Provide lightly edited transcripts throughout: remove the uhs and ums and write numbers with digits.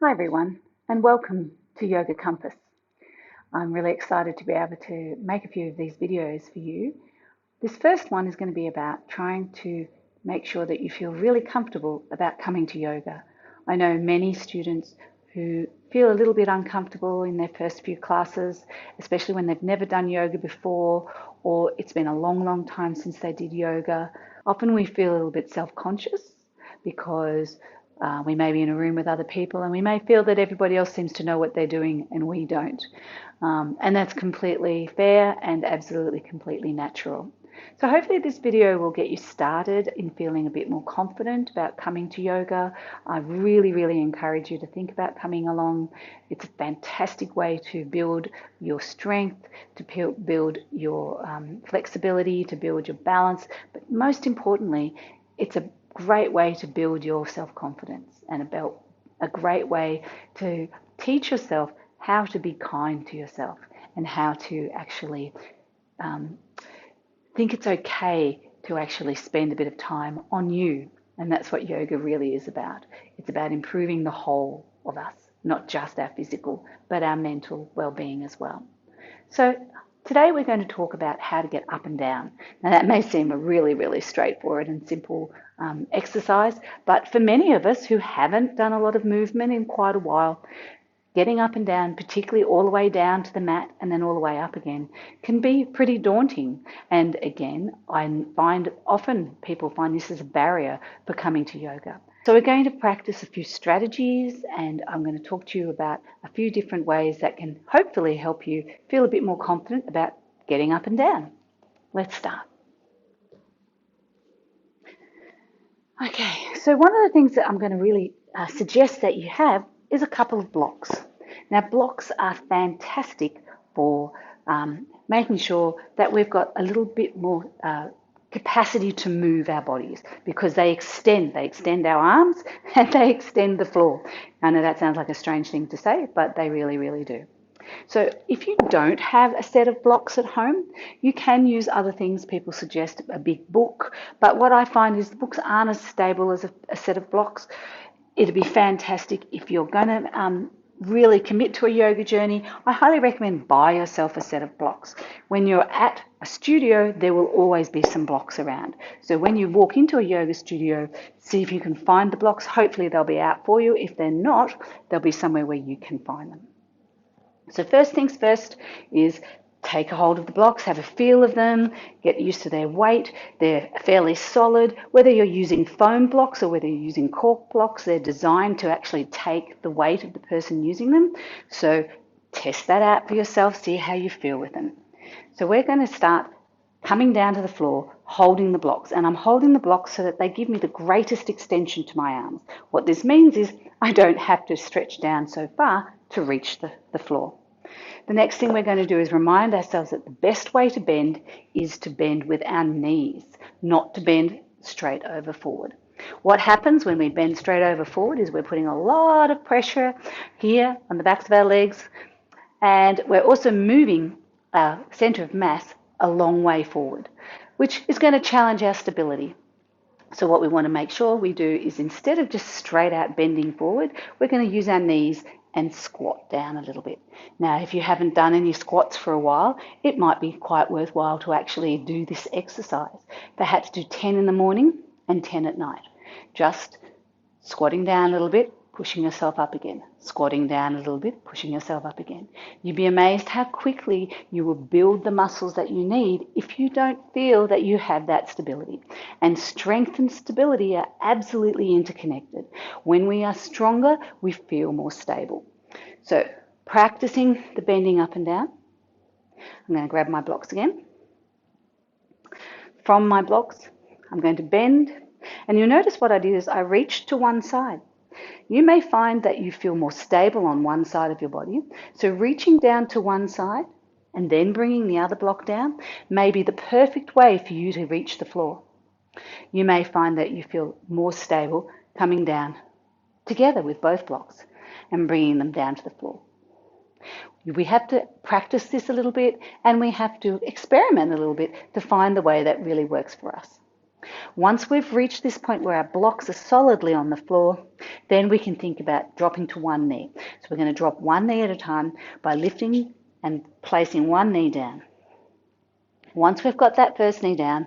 Hi everyone, and welcome to Yoga Compass. I'm really excited to be able to make a few of these videos for you. This first one is going to be about trying to make sure that you feel really comfortable about coming to yoga. I know many students who feel a little bit uncomfortable in their first few classes, especially when they've never done yoga before, or it's been a long time since they did yoga. Often we feel a little bit self-conscious because we may be in a room with other people and we may feel that everybody else seems to know what they're doing and we don't. And that's completely fair and absolutely completely natural. So hopefully this video will get you started in feeling a bit more confident about coming to yoga. I really encourage you to think about coming along. It's a fantastic way to build your strength, to build your flexibility, to build your balance, but most importantly, it's a great way to build your self-confidence and a great way to teach yourself how to be kind to yourself and how to actually think it's okay to actually spend a bit of time on you. And that's what yoga really is about. It's about improving the whole of us, not just our physical, but our mental well-being as well. So today we're going to talk about how to get up and down. Now that may seem a really straightforward and simple exercise, but for many of us who haven't done a lot of movement in quite a while, getting up and down, particularly all the way down to the mat and then all the way up again, can be pretty daunting. And again, I find often people find this as a barrier for coming to yoga. So we're going to practice a few strategies, and I'm going to talk to you about a few different ways that can hopefully help you feel a bit more confident about getting up and down. Let's start. Okay, so one of the things that I'm going to really suggest that you have is a couple of blocks. Now, blocks are fantastic for making sure that we've got a little bit more capacity to move our bodies because they extend our arms and they extend the floor. I know that sounds like a strange thing to say, but they really do. So if you don't have a set of blocks at home, you can use other things. People suggest a big book, but what I find is the books aren't as stable as a set of blocks. It'd be fantastic if you're going to really commit to a yoga journey. I highly recommend buy yourself a set of blocks. When you're at a studio, there will always be some blocks around. So when you walk into a yoga studio, see if you can find the blocks. Hopefully they'll be out for you. If they're not, they'll be somewhere where you can find them. So first things first is take a hold of the blocks, have a feel of them, get used to their weight. They're fairly solid. Whether you're using foam blocks or whether you're using cork blocks, they're designed to actually take the weight of the person using them. So test that out for yourself, see how you feel with them. So we're going to start coming down to the floor, holding the blocks. And I'm holding the blocks so that they give me the greatest extension to my arms. What this means is I don't have to stretch down so far to reach the floor. The next thing we're going to do is remind ourselves that the best way to bend is to bend with our knees, not to bend straight over forward. What happens when we bend straight over forward is we're putting a lot of pressure here on the backs of our legs, and we're also moving our center of mass a long way forward, which is going to challenge our stability. So what we want to make sure we do is instead of just straight out bending forward, we're going to use our knees and squat down a little bit. Now, if you haven't done any squats for a while, it might be quite worthwhile to actually do this exercise. Perhaps do 10 in the morning and 10 at night. Just squatting down a little bit, pushing yourself up again. Squatting down a little bit, pushing yourself up again. You'd be amazed how quickly you will build the muscles that you need if you don't feel that you have that stability. And strength and stability are absolutely interconnected. When we are stronger, we feel more stable. So practicing the bending up and down. I'm going to grab my blocks again. From my blocks, I'm going to bend. And you'll notice what I did is I reached to one side. You may find that you feel more stable on one side of your body. So reaching down to one side and then bringing the other block down may be the perfect way for you to reach the floor. You may find that you feel more stable coming down together with both blocks and bringing them down to the floor. We have to practice this a little bit and we have to experiment a little bit to find the way that really works for us. Once we've reached this point where our blocks are solidly on the floor, then we can think about dropping to one knee. So we're going to drop one knee at a time by lifting and placing one knee down. Once we've got that first knee down,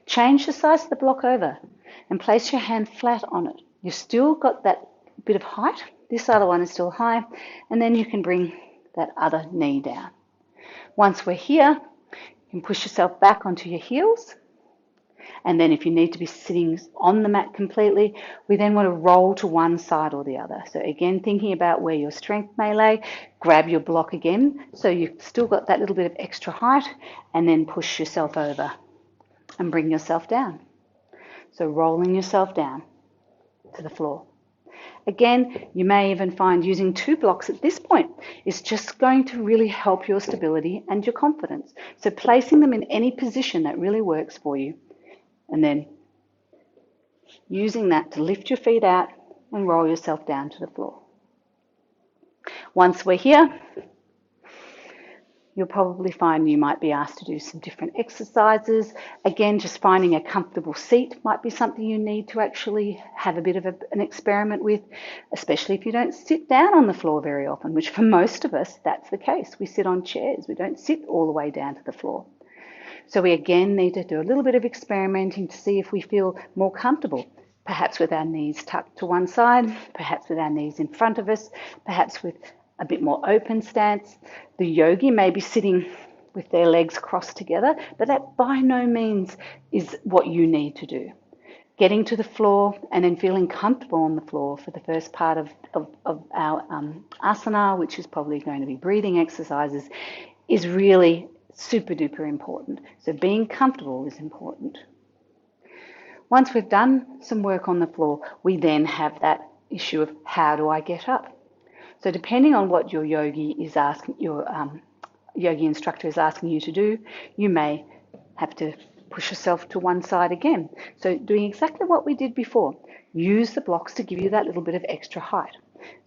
change the size of the block over and place your hand flat on it. You've still got that bit of height. This other one is still high, and then you can bring that other knee down. Once we're here, you can push yourself back onto your heels. And then if you need to be sitting on the mat completely, we then want to roll to one side or the other. So again, thinking about where your strength may lay, grab your block again so you've still got that little bit of extra height, and then push yourself over and bring yourself down. So rolling yourself down to the floor. Again, you may even find using 2 blocks at this point is just going to really help your stability and your confidence. So placing them in any position that really works for you, and then using that to lift your feet out and roll yourself down to the floor. Once we're here, you'll probably find you might be asked to do some different exercises. Again, just finding a comfortable seat might be something you need to actually have a bit of an experiment with, especially if you don't sit down on the floor very often, which for most of us, that's the case. We sit on chairs. We don't sit all the way down to the floor. So we again need to do a little bit of experimenting to see if we feel more comfortable, perhaps with our knees tucked to one side, perhaps with our knees in front of us, perhaps with a bit more open stance. The yogi may be sitting with their legs crossed together, but that by no means is what you need to do. Getting to the floor and then feeling comfortable on the floor for the first part of our asana, which is probably going to be breathing exercises, is really super duper important. So being comfortable is important. Once we've done some work on the floor, we then have that issue of how do I get up? So depending on what your yogi is asking, your yogi instructor is asking you to do, you may have to push yourself to one side again. So doing exactly what we did before, use the blocks to give you that little bit of extra height.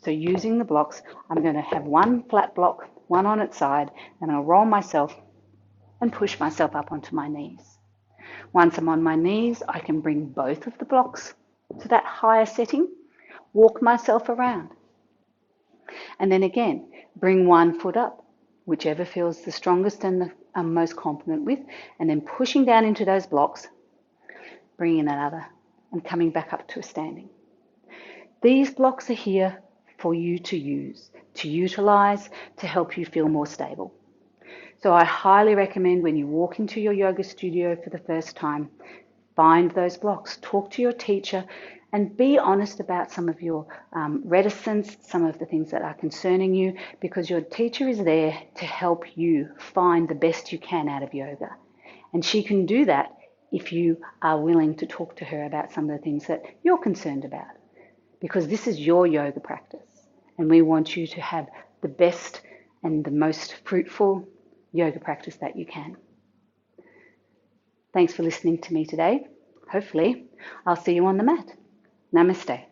So using the blocks, I'm going to have one flat block, one on its side, and I'll roll myself and push myself up onto my knees. Once I'm on my knees, I can bring both of the blocks to that higher setting, walk myself around. And then again, bring one foot up, whichever feels the strongest and the I'm most confident with, and then pushing down into those blocks, bringing that other and coming back up to a standing. These blocks are here for you to use, to utilize, to help you feel more stable. So I highly recommend when you walk into your yoga studio for the first time, find those blocks, talk to your teacher, and be honest about some of your reticence, some of the things that are concerning you, because your teacher is there to help you find the best you can out of yoga. And she can do that if you are willing to talk to her about some of the things that you're concerned about, because this is your yoga practice, and we want you to have the best and the most fruitful yoga practice that you can. Thanks for listening to me today. Hopefully, I'll see you on the mat. Namaste.